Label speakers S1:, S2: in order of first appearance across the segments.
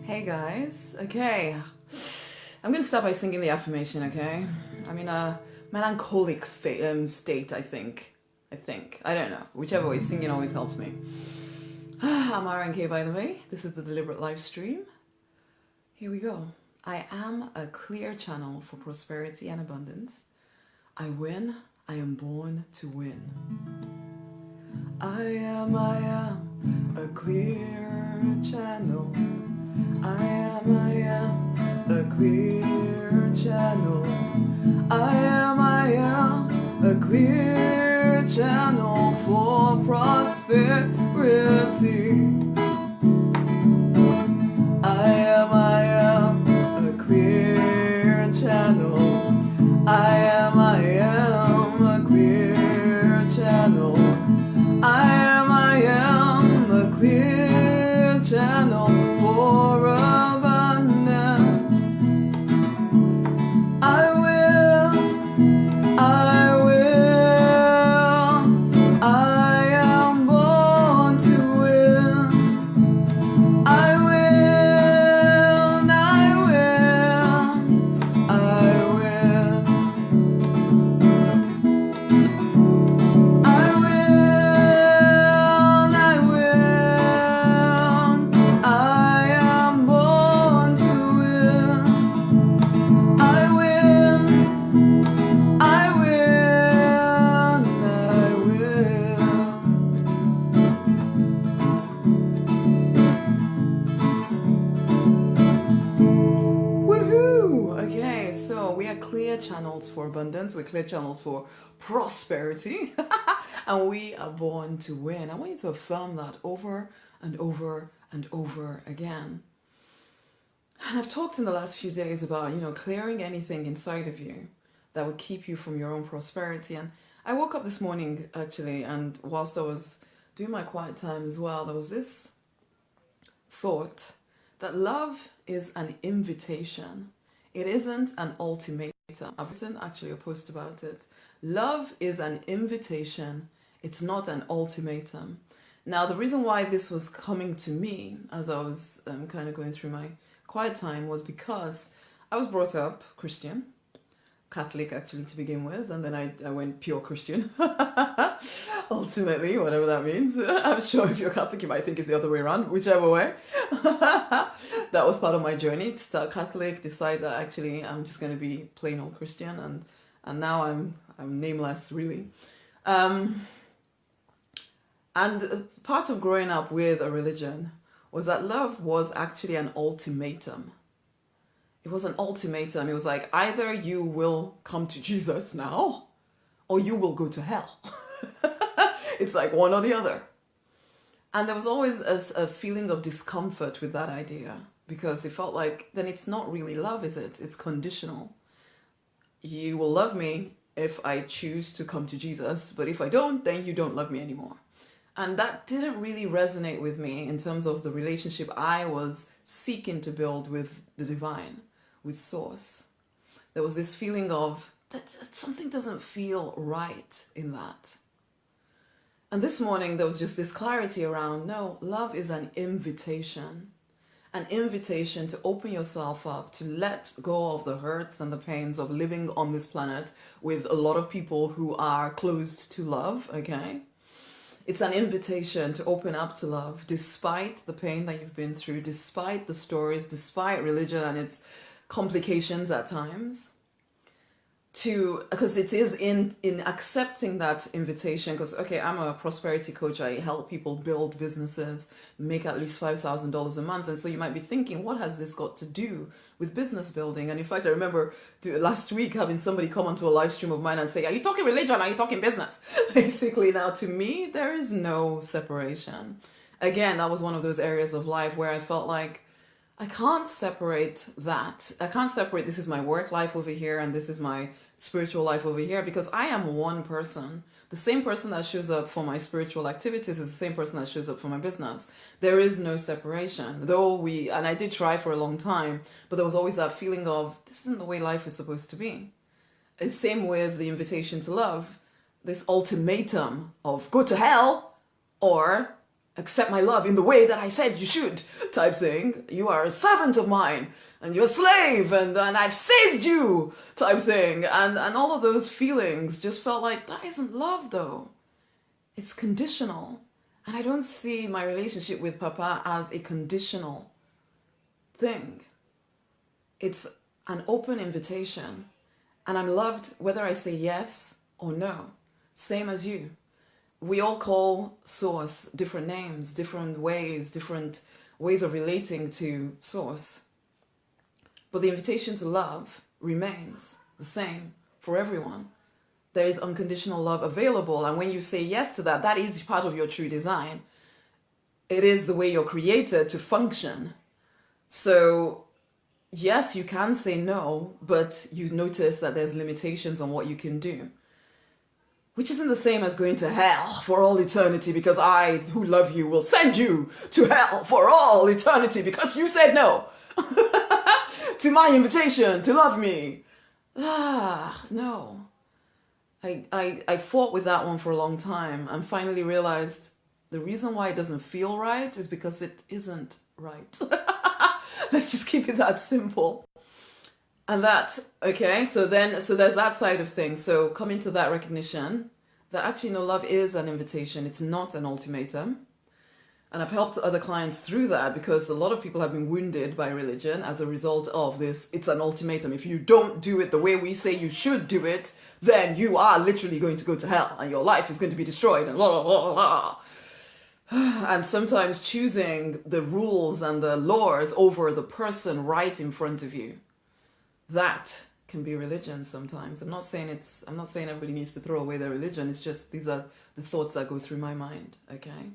S1: Hey guys, okay. I'm gonna start by singing the affirmation, okay? I'm in a melancholic state, I think. I don't know. Whichever way, singing always helps me. I'm RNK, by the way. This is the Deliberate Live Stream. Here we go. I am a clear channel for prosperity and abundance. I win. I am born to win. I am a clear channel. I am a clear channel. I am a clear channel for prosperity. I am a clear channel. I am a clear channel. I am a clear channel for abundance. I will, I am born to win. I will, I will. Okay, so we are clear channels for abundance, we're clear channels for prosperity, and we are born to win. I want you to affirm that over and over and over again. And I've talked in the last few days about, clearing anything inside of you that would keep you from your own prosperity. And I woke up this morning, actually, and whilst I was doing my quiet time as well, there was this thought that love is an invitation. It isn't an ultimatum. I've written actually a post about it. Love is an invitation. It's not an ultimatum. Now, the reason why this was coming to me as I was kind of going through my quiet time was because I was brought up Christian, Catholic actually to begin with, and then I went pure Christian. Ultimately, whatever that means. I'm sure if you're Catholic, you might think it's the other way around, whichever way. That was part of my journey to start Catholic, decide that actually I'm just going to be plain old Christian, and now I'm nameless, really. And part of growing up with a religion was that love was actually an ultimatum. It was an ultimatum. It was like, either you will come to Jesus now, or you will go to hell. It's like one or the other. And there was always a feeling of discomfort with that idea, because it felt like, then it's not really love, is it? It's conditional. You will love me if I choose to come to Jesus, but if I don't, then you don't love me anymore. And that didn't really resonate with me in terms of the relationship I was seeking to build with the divine, with Source. There was this feeling of that something doesn't feel right in that. And this morning there was just this clarity around, no, love is an invitation to open yourself up, to let go of the hurts and the pains of living on this planet with a lot of people who are closed to love, okay? It's an invitation to open up to love, despite the pain that you've been through, despite the stories, despite religion and its complications at times. Because it is in accepting that invitation, because, okay, I'm a prosperity coach. I help people build businesses, make at least $5,000 a month. And so you might be thinking, what has this got to do with business building? And in fact, I remember last week having somebody come onto a live stream of mine and say, are you talking religion? Are you talking business? Basically, now to me, there is no separation. Again, that was one of those areas of life where I felt like, I can't separate that. I can't separate this is my work life over here and this is my spiritual life over here, because I am one person. The same person that shows up for my spiritual activities is the same person that shows up for my business. There is no separation. Though and I did try for a long time, but there was always that feeling of, this isn't the way life is supposed to be. It's same with the invitation to love. This ultimatum of go to hell or accept my love in the way that I said you should type thing. You are a servant of mine and you're a slave and I've saved you type thing. And all of those feelings just felt like, that isn't love though. It's conditional. And I don't see my relationship with Papa as a conditional thing. It's an open invitation. And I'm loved whether I say yes or no. Same as you. We all call Source different names, different ways of relating to Source. But the invitation to love remains the same for everyone. There is unconditional love available. And when you say yes to that, that is part of your true design. It is the way you're created to function. So yes, you can say no, but you notice that there's limitations on what you can do. Which isn't the same as going to hell for all eternity because I, who love you, will send you to hell for all eternity because you said no to my invitation to love me. No. I fought with that one for a long time and finally realized the reason why it doesn't feel right is because it isn't right. Let's just keep it that simple. And that, okay, so there's that side of things. So coming to that recognition that actually, no, love is an invitation. It's not an ultimatum. And I've helped other clients through that because a lot of people have been wounded by religion as a result of this. It's an ultimatum. If you don't do it the way we say you should do it, then you are literally going to go to hell and your life is going to be destroyed and blah, blah, blah, blah. And sometimes choosing the rules and the laws over the person right in front of you. That can be religion sometimes. I'm not saying everybody needs to throw away their religion. It's just these are the thoughts that go through my mind, okay?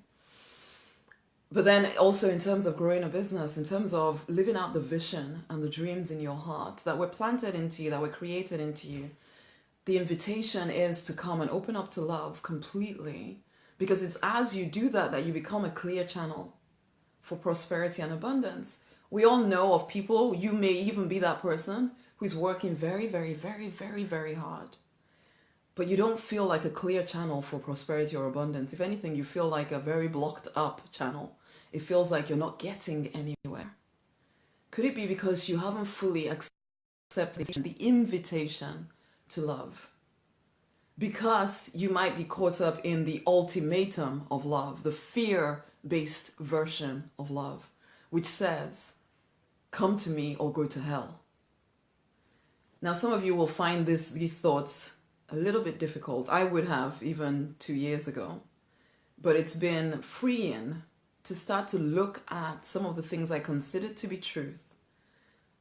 S1: But then also in terms of growing a business, in terms of living out the vision and the dreams in your heart that were planted into you, that were created into you, the invitation is to come and open up to love completely. Because it's as you do that that you become a clear channel for prosperity and abundance. We all know of people, you may even be that person who's working very, very, very, very, very hard. But you don't feel like a clear channel for prosperity or abundance. If anything, you feel like a very blocked up channel. It feels like you're not getting anywhere. Could it be because you haven't fully accepted the invitation to love? Because you might be caught up in the ultimatum of love, the fear-based version of love, which says, come to me or go to hell. Now, some of you will find these thoughts a little bit difficult. I would have even 2 years ago. But it's been freeing to start to look at some of the things I considered to be truth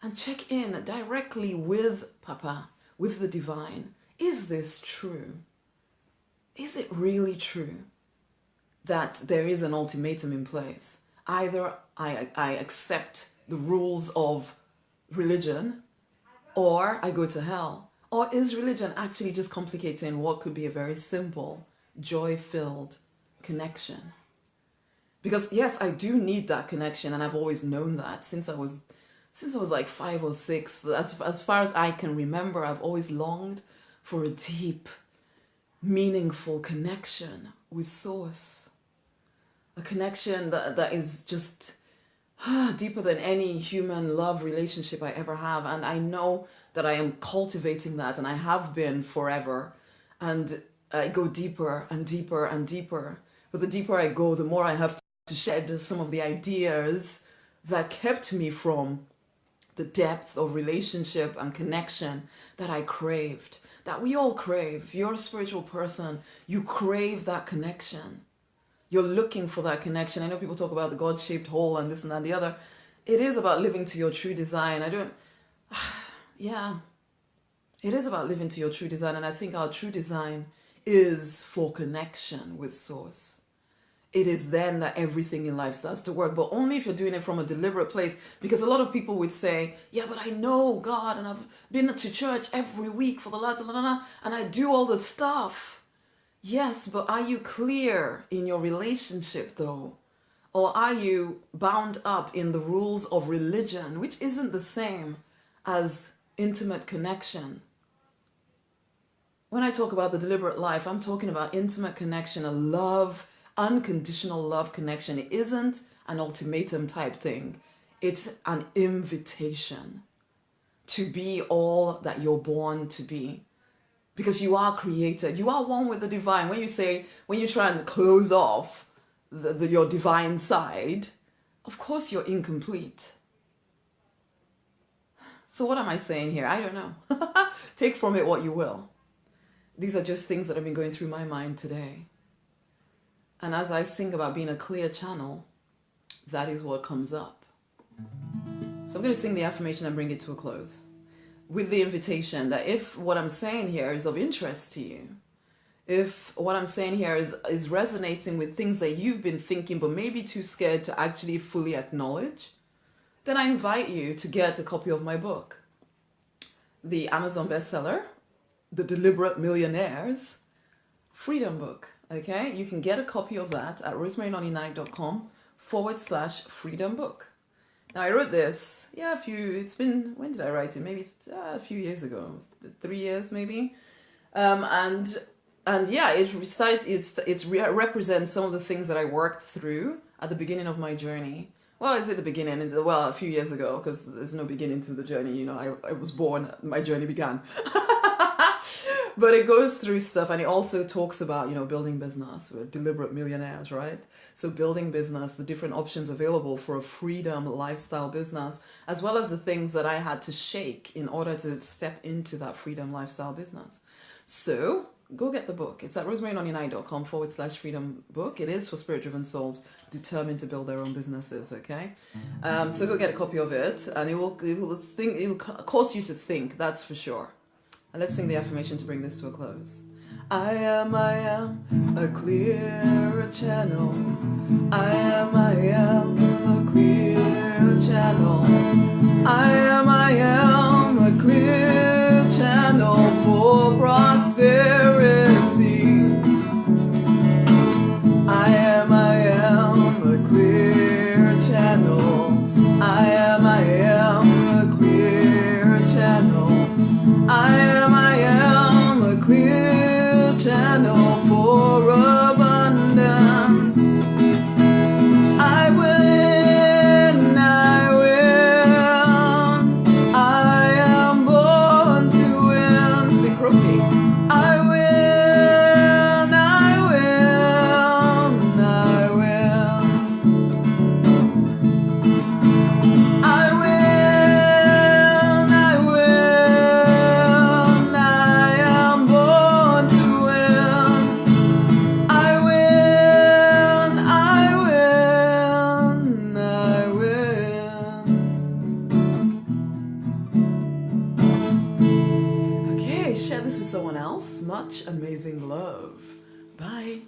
S1: and check in directly with Papa, with the divine. Is this true? Is it really true that there is an ultimatum in place? Either I accept the rules of religion or I go to hell. Or is religion actually just complicating what could be a very simple, joy-filled connection? Because yes, I do need that connection, and I've always known that since I was like 5 or 6. As far as I can remember, I've always longed for a deep, meaningful connection with Source. A connection that is just deeper than any human love relationship I ever have. And I know that I am cultivating that, and I have been forever. And I go deeper and deeper and deeper. But the deeper I go, the more I have to shed some of the ideas that kept me from the depth of relationship and connection that I craved, that we all crave. If you're a spiritual person, you crave that connection. You're looking for that connection. I know people talk about the God-shaped hole and this and that and the other. It is about living to your true design. Yeah, it is about living to your true design. And I think our true design is for connection with Source. It is then that everything in life starts to work, but only if you're doing it from a deliberate place. Because a lot of people would say, yeah, but I know God and I've been to church every week for the last, and I do all the stuff. Yes, but are you clear in your relationship though? Or are you bound up in the rules of religion, which isn't the same as intimate connection? When I talk about the deliberate life, I'm talking about intimate connection, a love Unconditional love connection isn't an ultimatum type thing. It's an invitation to be all that you're born to be. Because you are created. You are one with the divine. When you try and close off your divine side, of course you're incomplete. So what am I saying here? I don't know. Take from it what you will. These are just things that have been going through my mind today. And as I think about being a clear channel, that is what comes up. So I'm going to sing the affirmation and bring it to a close, with the invitation that if what I'm saying here is of interest to you, if what I'm saying here is resonating with things that you've been thinking but maybe too scared to actually fully acknowledge, then I invite you to get a copy of my book, the Amazon bestseller, The Deliberate Millionaire's Freedom Book. Okay, you can get a copy of that at rosemarynonnynight.com/freedom book. Now I wrote this, when did I write it? Maybe it's a few years ago, 3 years maybe. It represents some of the things that I worked through at the beginning of my journey. Well, is it the beginning? Well, a few years ago, because there's no beginning to the journey. You know, I was born, my journey began. But it goes through stuff, and it also talks about, building business. We're deliberate millionaires, right? So building business, the different options available for a freedom lifestyle business, as well as the things that I had to shake in order to step into that freedom lifestyle business. So go get the book. It's at rosemarynonnynight.com/freedom book. It is for spirit-driven souls determined to build their own businesses, okay? So go get a copy of it, and it will cause you to think, that's for sure. And let's sing the affirmation to bring this to a close. I am a clear channel. I am a clear channel. I am a clear channel for prosperity. I am a clear channel. I am a clear channel. I am a clear channel for abundance. I win, I win. I am born to win. Big croaky. I win, I win, I win. I win, I win. I am born to win. I win, I win, I win. Okay, share this with someone else. Much amazing love. Bye.